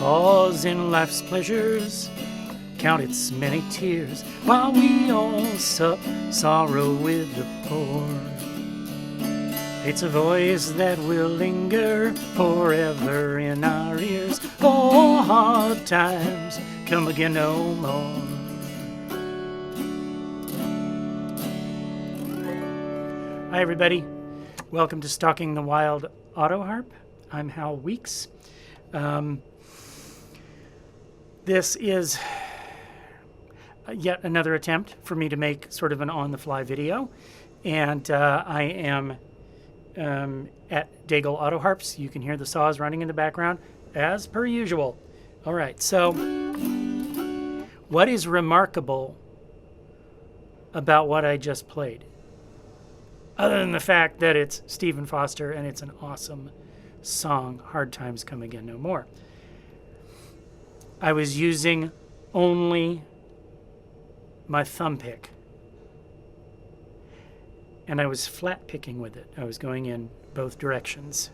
pause in life's pleasures, count its many tears, while we all sup sorrow with the poor. It's a voice that will linger forever in our ears. Oh, hard times come again no more. Hi everybody, welcome to Stalking the Wild Autoharp. I'm Hal Weeks. This is yet another attempt for me to make sort of an on-the-fly video, and I am at Daigle Autoharps. You can hear the saws running in the background as per usual. All right, so what is remarkable about what I just played, other than the fact that it's Stephen Foster and it's an awesome song, Hard Times Come Again No More? I was using only my thumb pick, and I was flat picking with it. I was going in both directions.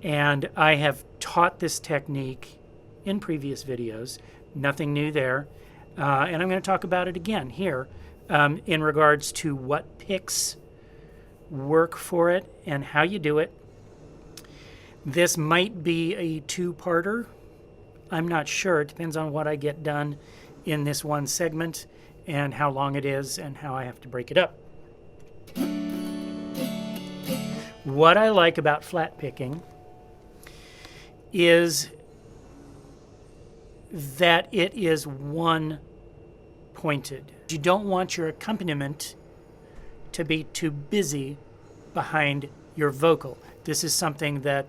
And I have taught this technique in previous videos, nothing new there. And I'm going to talk about it again here in regards to what picks work for it and how you do it. This might be a two-parter. I'm not sure. It depends on what I get done in this one segment and how long it is and how I have to break it up. What I like about flat picking is that it is one-pointed. You don't want your accompaniment to be too busy behind your vocal. This is something that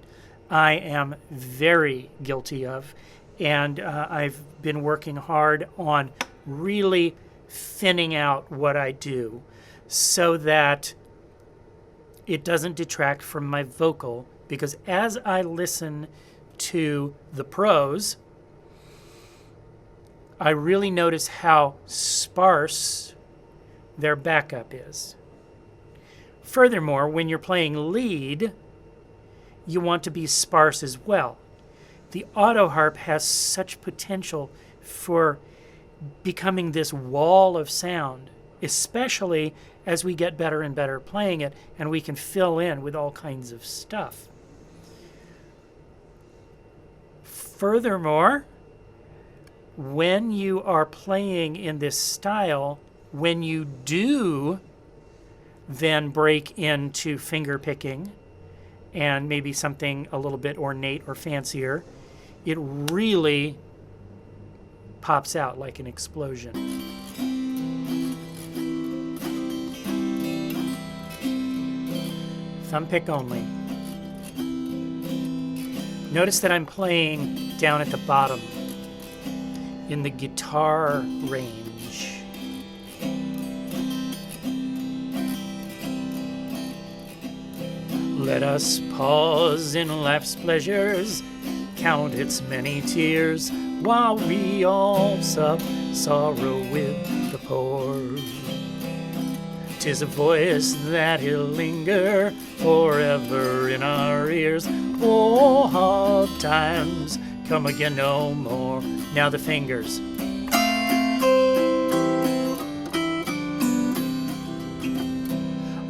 I am very guilty of, and I've been working hard on really thinning out what I do so that it doesn't detract from my vocal, because as I listen to the pros, I really notice how sparse their backup is. Furthermore, when you're playing lead, you want to be sparse as well. The Autoharp has such potential for becoming this wall of sound, especially as we get better and better playing it, and we can fill in with all kinds of stuff. Furthermore, when you are playing in this style, when you do then break into finger picking and maybe something a little bit ornate or fancier, it really pops out like an explosion. Thumb pick only. Notice that I'm playing down at the bottom in the guitar range. Let us pause in life's pleasures, count its many tears, while we all sup sorrow with the poor. 'Tis a voice that'll linger forever in our ears. Oh, hard times come again no more. Now the fingers.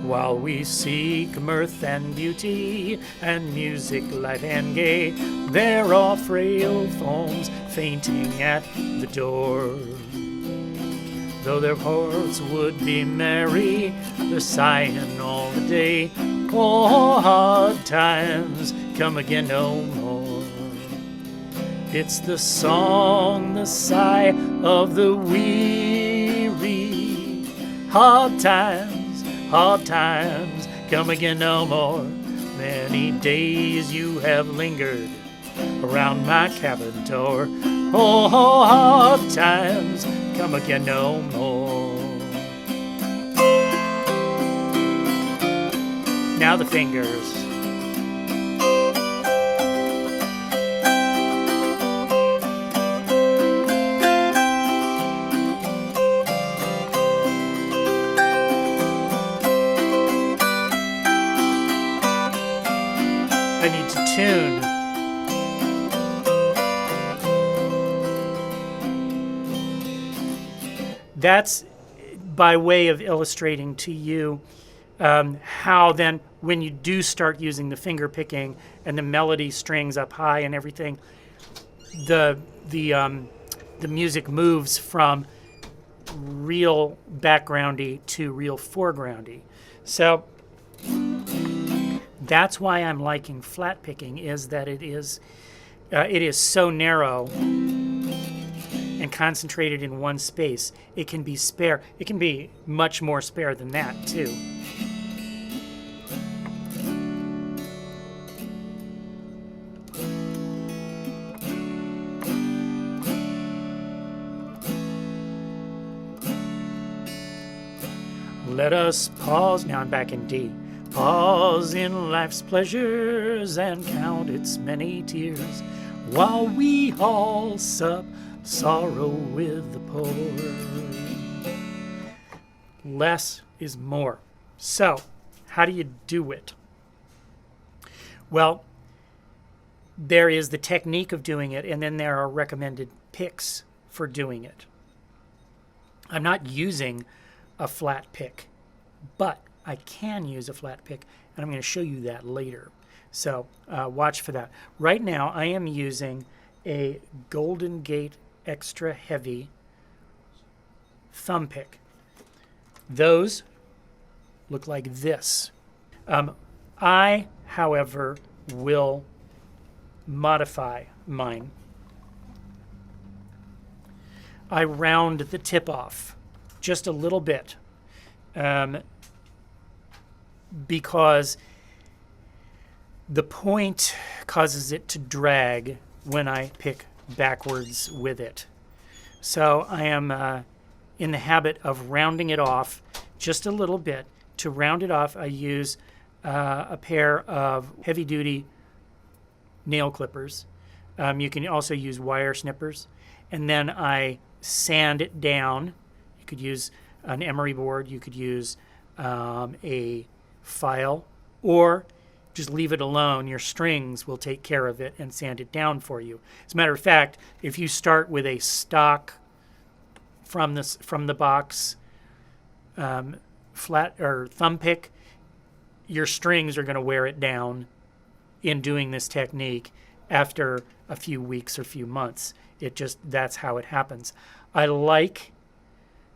While we seek mirth and beauty, and music light and gay, there are frail forms fainting at the door. Though their hearts would be merry, they're sighing all the day. Oh, hard times come again no more. It's the song, the sigh of the weary. Hard times come again no more. Many days you have lingered around my cabin door. Oh, hard times come again no more. Now the fingers. I need to tune that's by way of illustrating to you how then when you do start using the finger picking and the melody strings up high and everything, the music moves from real backgroundy to real foregroundy. So that's why I'm liking flat picking, is that it is so narrow and concentrated in one space. It can be spare. It can be much more spare than that too. Let us pause, now I'm back in D. Pause in life's pleasures and count its many tears, while we all sup sorrow with the poor. Less is more. So, how do you do it? Well, there is the technique of doing it, and then there are recommended picks for doing it. I'm not using a flat pick, but I can use a flat pick, and I'm going to show you that later. So watch for that. Right now, I am using a Golden Gate Extra Heavy thumb pick. Those look like this. I, however, will modify mine. I round the tip off just a little bit because the point causes it to drag when I pick backwards with it. So I am in the habit of rounding it off just a little bit. To round it off, I use a pair of heavy-duty nail clippers. You can also use wire snippers. And then I sand it down. You could use an emery board. You could use a file, or just leave it alone. Your strings will take care of it and sand it down for you. As a matter of fact, if you start with a stock from the box flat or thumb pick, your strings are going to wear it down in doing this technique after a few weeks or few months. That's how it happens. I like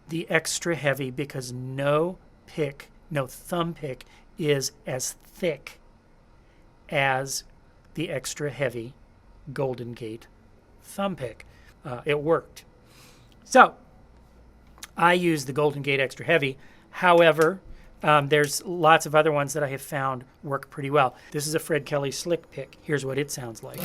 the extra heavy because no thumb pick is as thick as the extra heavy Golden Gate thumb pick. It worked. So I use the Golden Gate Extra Heavy. However, there's lots of other ones that I have found work pretty well. This is a Fred Kelly Slick pick. Here's what it sounds like.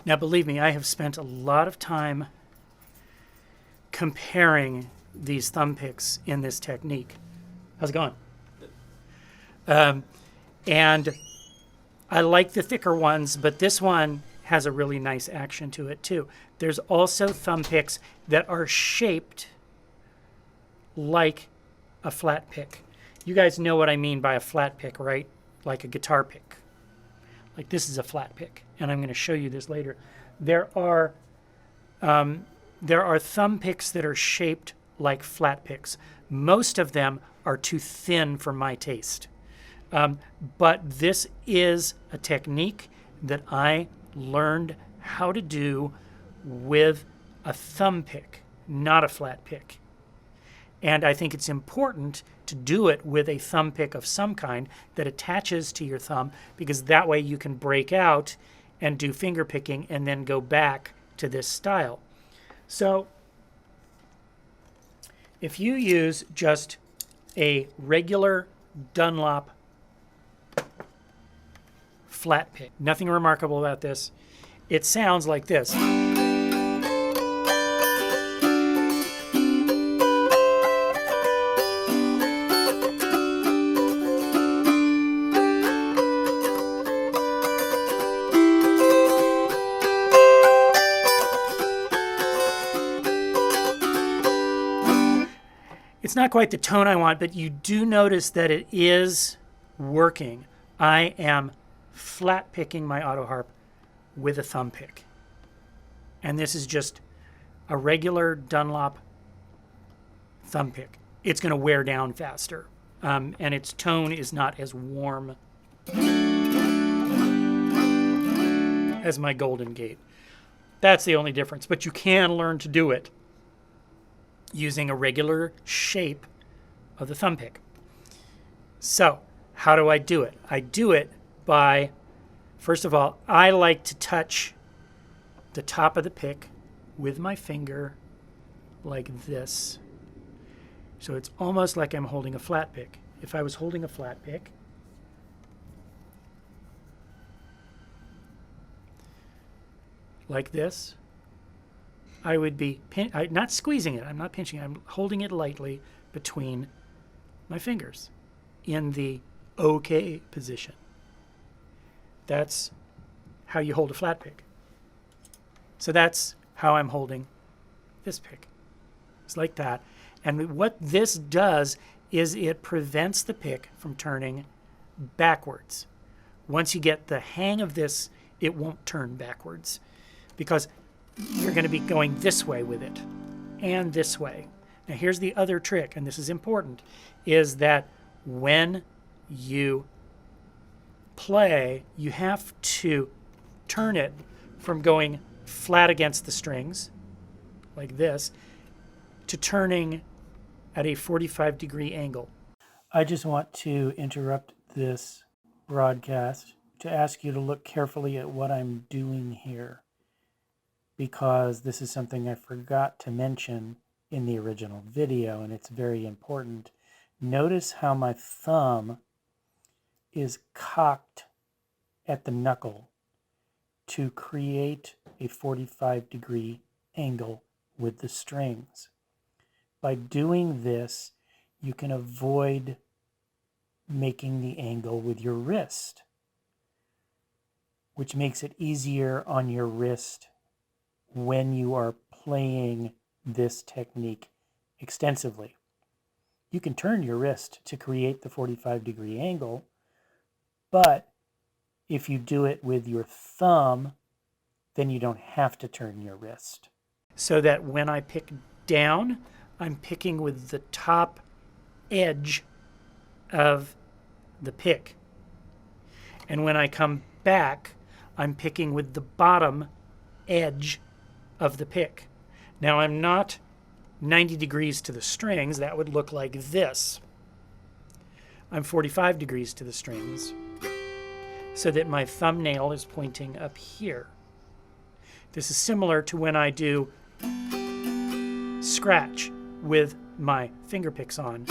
Now, believe me, I have spent a lot of time comparing these thumb picks in this technique. How's it going? And I like the thicker ones, but this one has a really nice action to it too. There's also thumb picks that are shaped like a flat pick. You guys know what I mean by a flat pick, right? Like a guitar pick. Like this is a flat pick, and I'm going to show you this later. There are thumb picks that are shaped like flat picks. Most of them are too thin for my taste. But this is a technique that I learned how to do with a thumb pick, not a flat pick. And I think it's important to do it with a thumb pick of some kind that attaches to your thumb, because that way you can break out and do finger picking and then go back to this style. So if you use just a regular Dunlop flat pick, nothing remarkable about this, it sounds like this. It's not quite the tone I want, but you do notice that it is working. I am flat picking my Autoharp with a thumb pick. And this is just a regular Dunlop thumb pick. It's going to wear down faster. And its tone is not as warm as my Golden Gate. That's the only difference. But you can learn to do it using a regular shape of the thumb pick. So, how do I do it? I do it by, first of all, I like to touch the top of the pick with my finger like this. So it's almost like I'm holding a flat pick. If I was holding a flat pick, like this, I would be not squeezing it, I'm not pinching it, I'm holding it lightly between my fingers in the OK position. That's how you hold a flat pick. So that's how I'm holding this pick. It's like that. And what this does is it prevents the pick from turning backwards. Once you get the hang of this, it won't turn backwards because you're going to be going this way with it and this way. Now here's the other trick, and this is important, is that when you play, you have to turn it from going flat against the strings, like this, to turning at a 45-degree angle. I just want to interrupt this broadcast to ask you to look carefully at what I'm doing here, because this is something I forgot to mention in the original video, and it's very important. Notice how my thumb is cocked at the knuckle to create a 45-degree angle with the strings. By doing this, you can avoid making the angle with your wrist, which makes it easier on your wrist when you are playing this technique extensively. You can turn your wrist to create the 45-degree angle, but if you do it with your thumb, then you don't have to turn your wrist. So that when I pick down, I'm picking with the top edge of the pick. And when I come back, I'm picking with the bottom edge of the pick. Now I'm not 90 degrees to the strings. That would look like this. I'm 45 degrees to the strings so that my thumbnail is pointing up here. This is similar to when I do scratch with my finger picks on.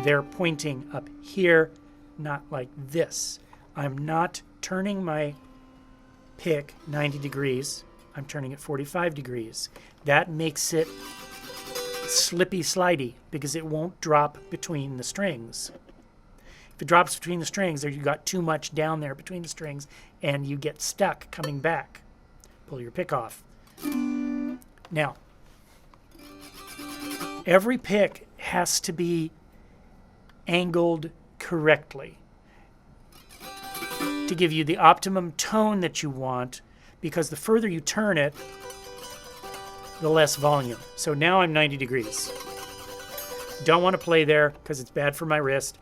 They're pointing up here, not like this. I'm not turning my pick 90 degrees. I'm turning it 45 degrees. That makes it slippy slidey because it won't drop between the strings. If it drops between the strings, there you got too much down there between the strings and you get stuck coming back. Pull your pick off. Now, every pick has to be angled correctly to give you the optimum tone that you want, because the further you turn it, the less volume. So now I'm 90 degrees. Don't want to play there because it's bad for my wrist.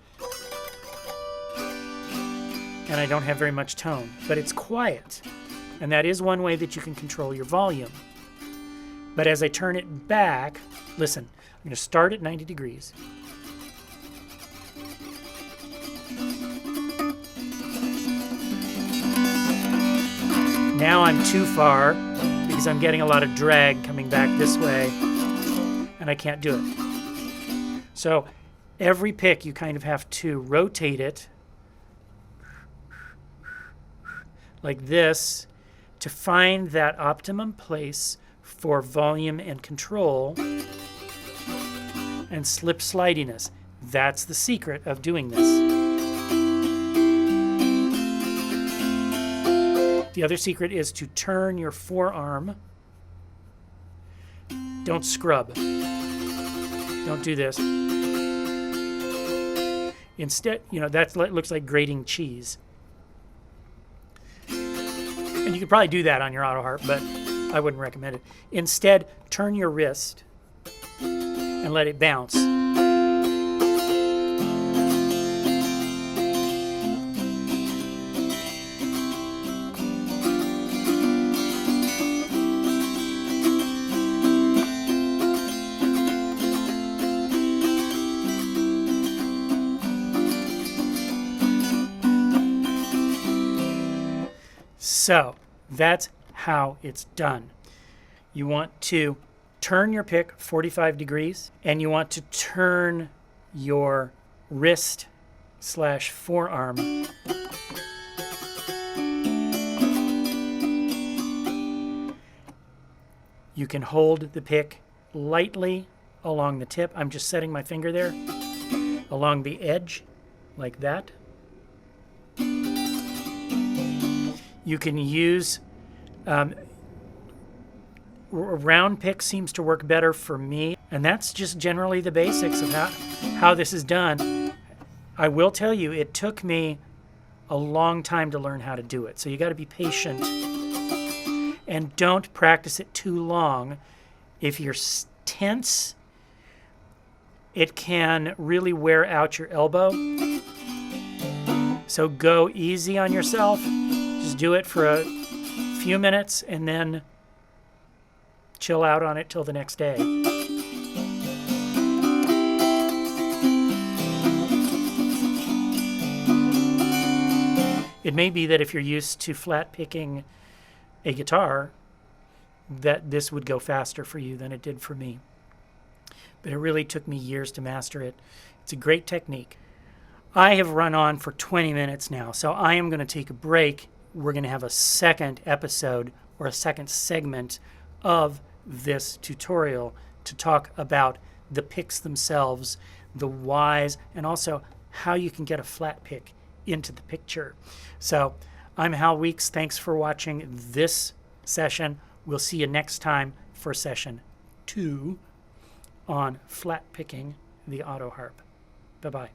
And I don't have very much tone, but it's quiet. And that is one way that you can control your volume. But as I turn it back, listen, I'm going to start at 90 degrees. Now I'm too far because I'm getting a lot of drag coming back this way, and I can't do it. So every pick you kind of have to rotate it like this to find that optimum place for volume and control and slip slidiness. That's the secret of doing this. The other secret is to turn your forearm. Don't scrub. Don't do this. Instead, that looks like grating cheese. You could probably do that on your Autoharp, but I wouldn't recommend it. Instead, turn your wrist and let it bounce. So that's how it's done. You want to turn your pick 45 degrees, and you want to turn your wrist / forearm you can hold the pick lightly along the tip. I'm just setting my finger there along the edge like that. You can use a round pick seems to work better for me, and that's just generally the basics of how this is done. I will tell you, it took me a long time to learn how to do it, so you got to be patient and don't practice it too long. If you're tense, it can really wear out your elbow, so go easy on yourself. Just do it for a few minutes and then chill out on it till the next day. It may be that if you're used to flat picking a guitar, that this would go faster for you than it did for me. But it really took me years to master it. It's a great technique. I have run on for 20 minutes now, so I am going to take a break. We're going to have a second episode or a second segment of this tutorial to talk about the picks themselves, the whys, and also how you can get a flat pick into the picture. So I'm Hal Weeks. Thanks for watching this session. We'll see you next time for session 2 on flat picking the Autoharp. Bye-bye.